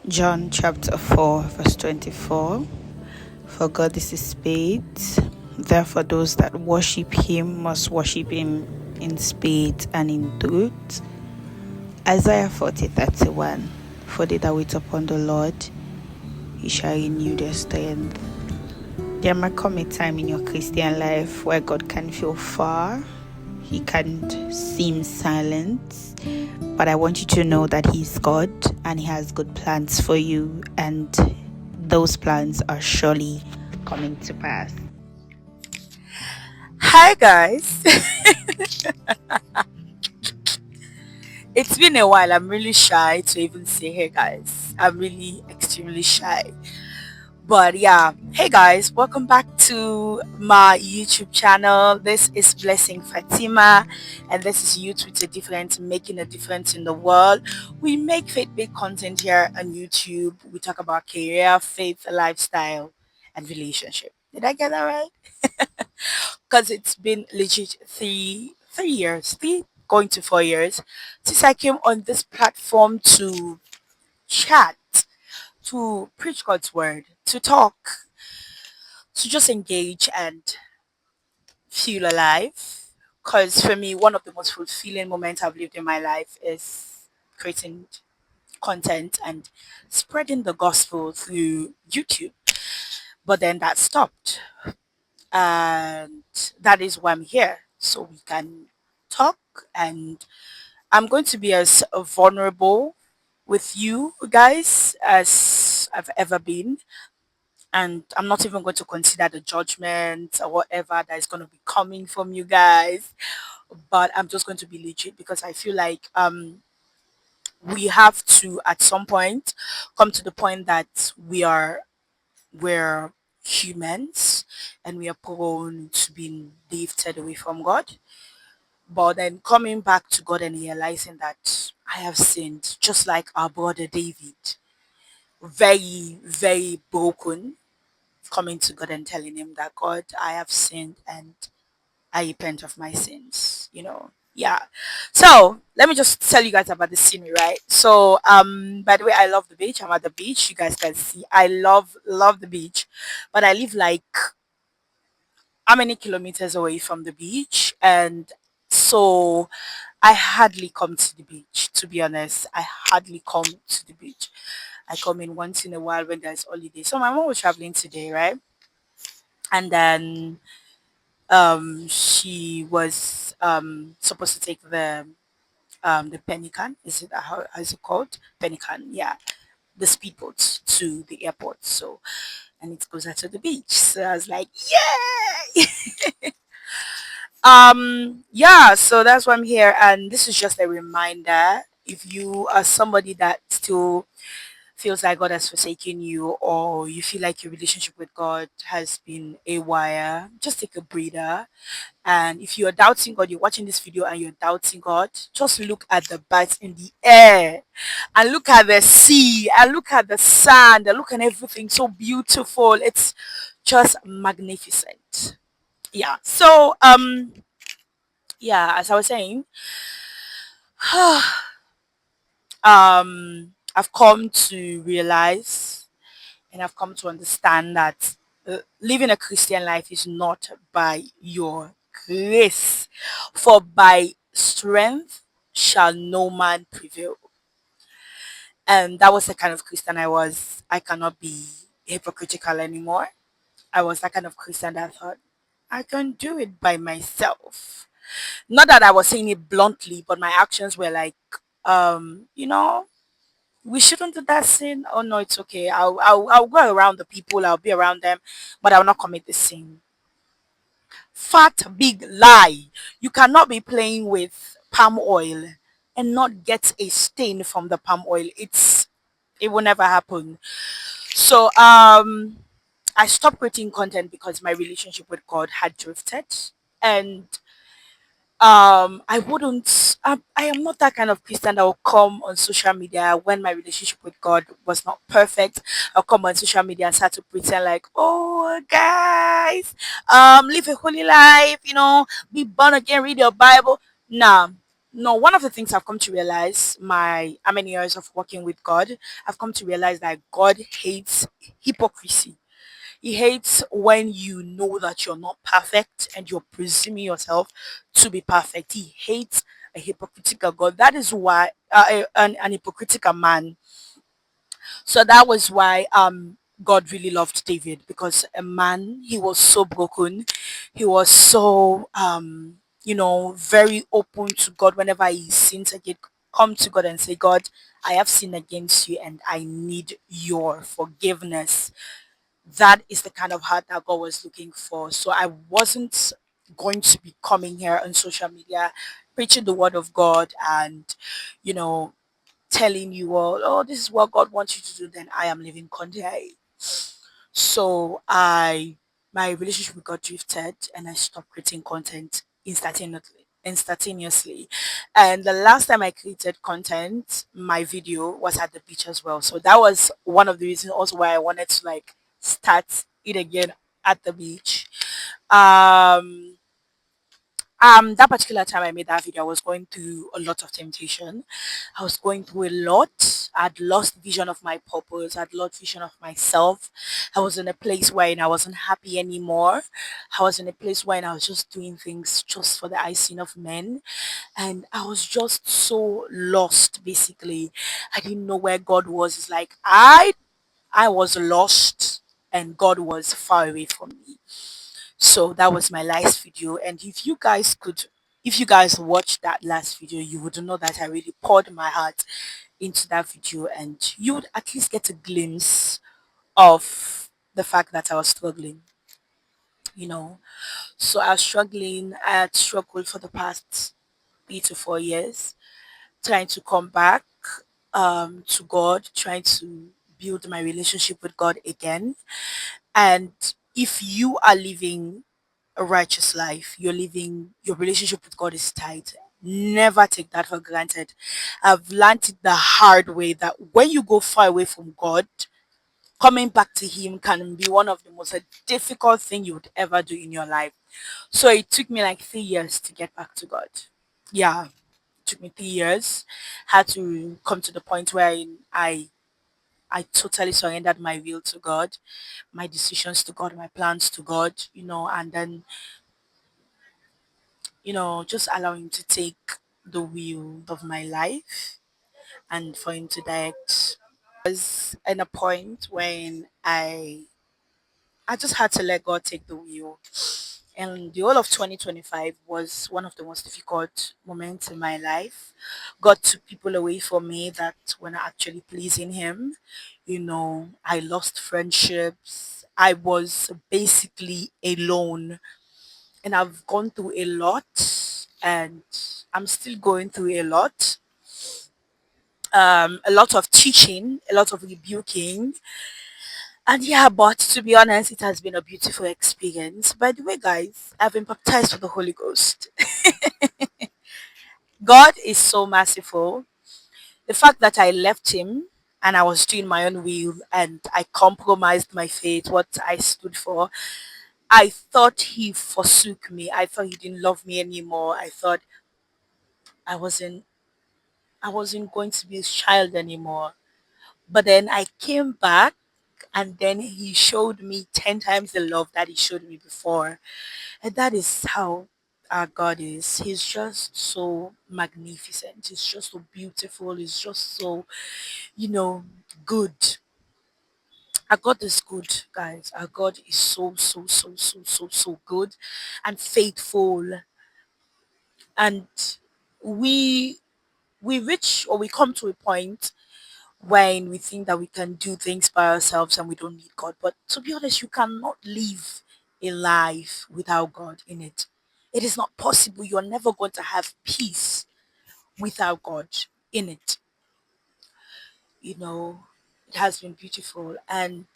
John chapter 4, verse 24. For God is a spirit, therefore those that worship him must worship him in spirit and in truth. Isaiah 40:31. For they that wait upon the Lord, he shall renew their strength. There might come a time in your Christian life where God can feel far, he can't seem silent, but I want you to know that he's God and he has good plans for you, and those plans are surely coming to pass. Hi guys. It's been a while. I'm really shy to even say hey guys. I'm really extremely shy. But yeah, hey guys, welcome back to my YouTube channel. This is Blessing Fatima, and this is Youth with a Difference, making a difference in the world. We make faith-based content here on YouTube. We talk about career, faith, lifestyle, and relationship. Did I get that right? Because it's been legit three years, going to 4 years since I came on this platform to chat, to preach God's word, to talk, to just engage and feel alive. Because for me, one of the most fulfilling moments I've lived in my life is creating content and spreading the gospel through YouTube. But then that stopped. And that is why I'm here. So we can talk, and I'm going to be as vulnerable with you guys as I've ever been. And I'm not even going to consider the judgment or whatever that is going to be coming from you guys, but I'm just going to be legit because I feel like we have to at some point come to the point that we're humans and we are prone to being lifted away from God, but then coming back to God and realizing that I have sinned just like our brother David, very very broken, coming to God and telling him that God, I have sinned and I repent of my sins. Yeah. So let me just tell you guys about the scenery, right? So by the way, I love the beach. I'm at the beach. You guys can see I love the beach. But I live like how many kilometers away from the beach, and so I hardly come to the beach, to be honest. I hardly come to the beach. I come in once in a while when there's holiday. So my mom was traveling today, right? And then she was supposed to take the pelican. Is it how is it called? Pelican, yeah. The speedboat to the airport. So and it goes out to the beach. So I was like, yay! Yeah, so that's why I'm here, and this is just a reminder. If you are somebody that still feels like God has forsaken you, or you feel like your relationship with God has been a wire, just take a breather. And if you are doubting God, you're watching this video and you're doubting God, just look at the birds in the air and look at the sea and look at the sand and look at everything so beautiful. It's just magnificent. Yeah. So yeah, as I was saying, I've come to realize and I've come to understand that living a Christian life is not by your grace, for by strength shall no man prevail. And that was the kind of Christian I was. I cannot be hypocritical anymore. I was that kind of Christian that thought I can do it by myself. Not that I was saying it bluntly, but my actions were like, you know, we shouldn't do that sin. Oh no, it's okay. I'll go around the people. I'll be around them, but I will not commit the sin. Fat big lie. You cannot be playing with palm oil and not get a stain from the palm oil. It will never happen. So I stopped creating content because my relationship with God had drifted, and I wouldn't I am not that kind of Christian that will come on social media when my relationship with God was not perfect. I'll come on social media and start to pretend like, oh guys, live a holy life, be born again, read your Bible. Nah, No, one of the things I've come to realize, my how many years of working with God, I've come to realize that God hates hypocrisy. He hates when you know that you're not perfect and you're presuming yourself to be perfect. He hates a hypocritical God. That is why an hypocritical man. So that was why God really loved David, because a man, he was so broken. He was so very open to God. Whenever he sins again, come to God and say, God, I have sinned against you and I need your forgiveness. That is the kind of heart that God was looking for. So I wasn't going to be coming here on social media preaching the word of God and you know telling you all, oh, this is what God wants you to do, then I am living contrary. So my relationship with God drifted and I stopped creating content instantaneously. And the last time I created content, my video was at the beach as well. So that was one of the reasons also why I wanted to like start it again at the beach. Um that particular time I made that video, I was going through a lot of temptation. I was going through a lot. I'd lost vision of my purpose. I'd lost vision of myself. I was in a place where I wasn't happy anymore. I was in a place where I was just doing things just for the icing of men. And I was just so lost, basically. I didn't know where God was. It's like I was lost and God was far away from me. So that was my last video. And if you guys watched that last video, you would know that I really poured my heart into that video and you would at least get a glimpse of the fact that I was struggling, you know. So I was struggling. I had struggled for the past 3 to 4 years, trying to come back to God, trying to build my relationship with God again. And if you are living a righteous life, you're living, your relationship with God is tight. Never take that for granted. I've learned it the hard way that when you go far away from God, coming back to Him can be one of the most difficult thing you would ever do in your life. So it took me like 3 years to get back to God. Yeah, it took me 3 years. Had to come to the point where I totally surrendered my will to God, my decisions to God, my plans to God, and then just allow him to take the wheel of my life and for him to direct. Was in a point when I just had to let God take the wheel. And the whole of 2025 was one of the most difficult moments in my life. God took people away from me that were not actually pleasing Him. I lost friendships. I was basically alone and I've gone through a lot and I'm still going through a lot. A lot of teaching, a lot of rebuking. And yeah, but to be honest, it has been a beautiful experience. By the way, guys, I've been baptized with the Holy Ghost. God is so merciful. The fact that I left Him and I was doing my own will and I compromised my faith, what I stood for, I thought He forsook me. I thought He didn't love me anymore. I thought I wasn't I wasn't going to be his child anymore. But then I came back and then he showed me 10 times the love that he showed me before. And that is how our God is. He's just so magnificent. He's just so beautiful. He's just so, you know, good. Our God is good, guys. Our God is so good and faithful. And we we come to a point when we think that we can do things by ourselves and we don't need God. But to be honest, you cannot live a life without God in it. It is not possible. You're never going to have peace without God in it. You know, it has been beautiful. And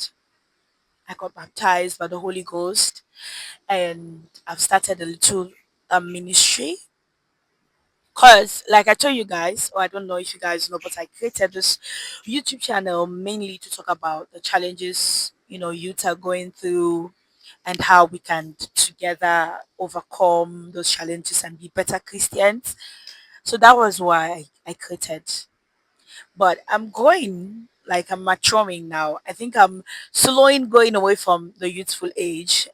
I got baptized by the Holy Ghost and I've started a little ministry. Cause like I told you guys, or I don't know if you guys know, but I created this YouTube channel mainly to talk about the challenges, youth are going through and how we can together overcome those challenges and be better Christians. So that was why I quitted. But I'm going, like I'm maturing now. I think I'm slowing going away from the youthful age.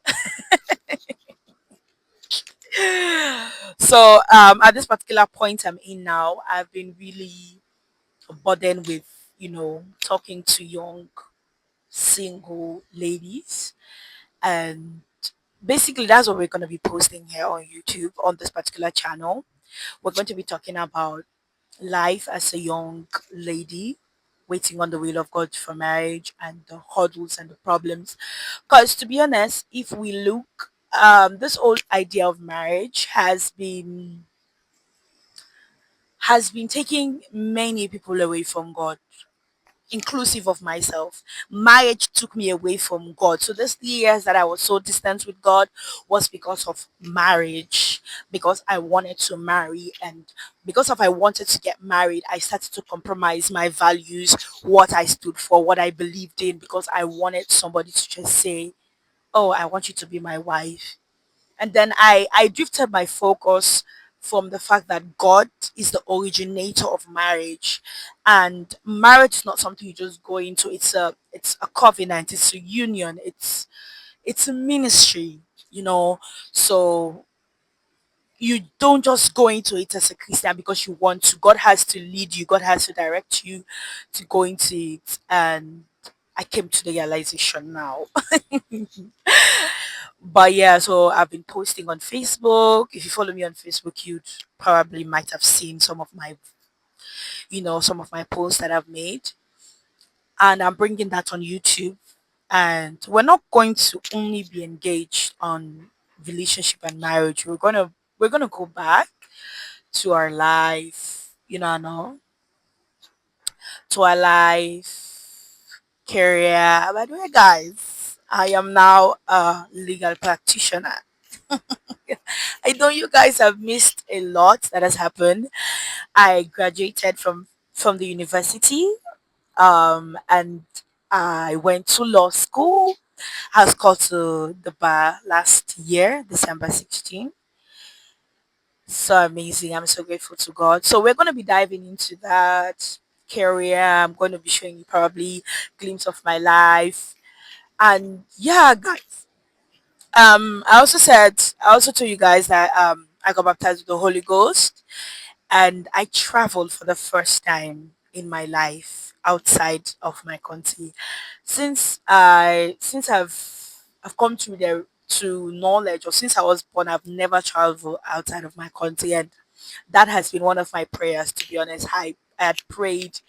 So at this particular point I'm in now, I've been really burdened with, talking to young single ladies. And basically that's what we're going to be posting here on YouTube on this particular channel. We're going to be talking about life as a young lady waiting on the will of God for marriage and the hurdles and the problems. Because to be honest, if we look, this old idea of marriage has been taking many people away from God, inclusive of myself. Marriage took me away from God. So these years that I was so distant with God was because of marriage, because I wanted to marry, and because of I wanted to get married, I started to compromise my values, what I stood for, what I believed in, because I wanted somebody to just say, "Oh, I want you to be my wife." And then I drifted my focus from the fact that God is the originator of marriage, and marriage is not something you just go into. It's a covenant, it's a union, it's a ministry, you know. So you don't just go into it as a Christian because you want to. God has to lead you, God has to direct you to go into it. And I came to the realization now. But yeah, so I've been posting on Facebook. If you follow me on Facebook, you'd probably might have seen some of my posts that I've made. And I'm bringing that on YouTube. And we're not going to only be engaged on relationship and marriage. We're gonna go back to our life, to our life, career. By the way, guys, I am now a legal practitioner. I know you guys have missed a lot that has happened. I graduated from the university, and I went to law school. I was called to the bar last year, December 16th. So amazing. I'm so grateful to God. So we're going to be diving into that career. I'm going to be showing you probably glimpse of my life. And yeah, guys, I also told you guys that I got baptized with the Holy Ghost, and I traveled for the first time in my life outside of my country. Since I've come to knowledge, or since I was born, I've never traveled outside of my country, and that has been one of my prayers. To be honest, I had prayed,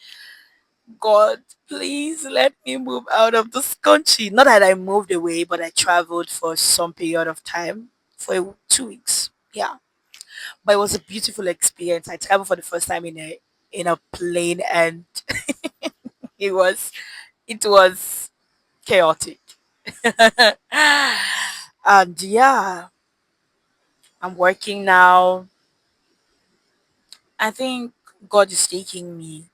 God, please let me move out of this country. Not that I moved away, but I traveled for some period of time, for 2 weeks. Yeah, but it was a beautiful experience. I traveled for the first time in a plane, and it was it was chaotic. And yeah, I'm working now. I think God is taking me,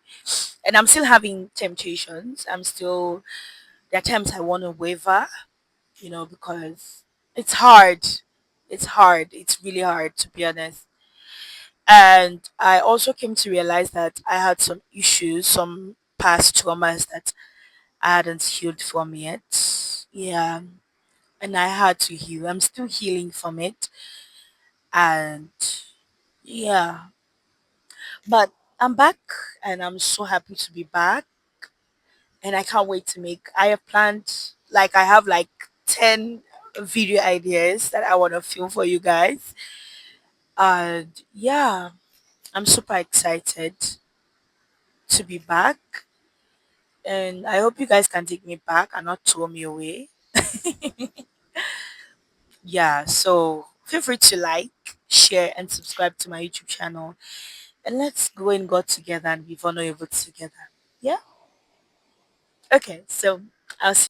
and I'm still having temptations. There are times I want to waver, because it's hard. It's hard. It's really hard, to be honest. And I also came to realize that I had some issues, some past traumas that I hadn't healed from yet. Yeah. And I had to heal. I'm still healing from it. And yeah. But I'm back, and I'm so happy to be back. And I can't wait to make. I have planned, like, I have like 10 video ideas that I want to film for you guys. And yeah, I'm super excited to be back. And I hope you guys can take me back and not throw me away. Yeah, so feel free to like, share, and subscribe to my YouTube channel. And let's go and God together and be vulnerable together. Yeah? Okay, so I'll see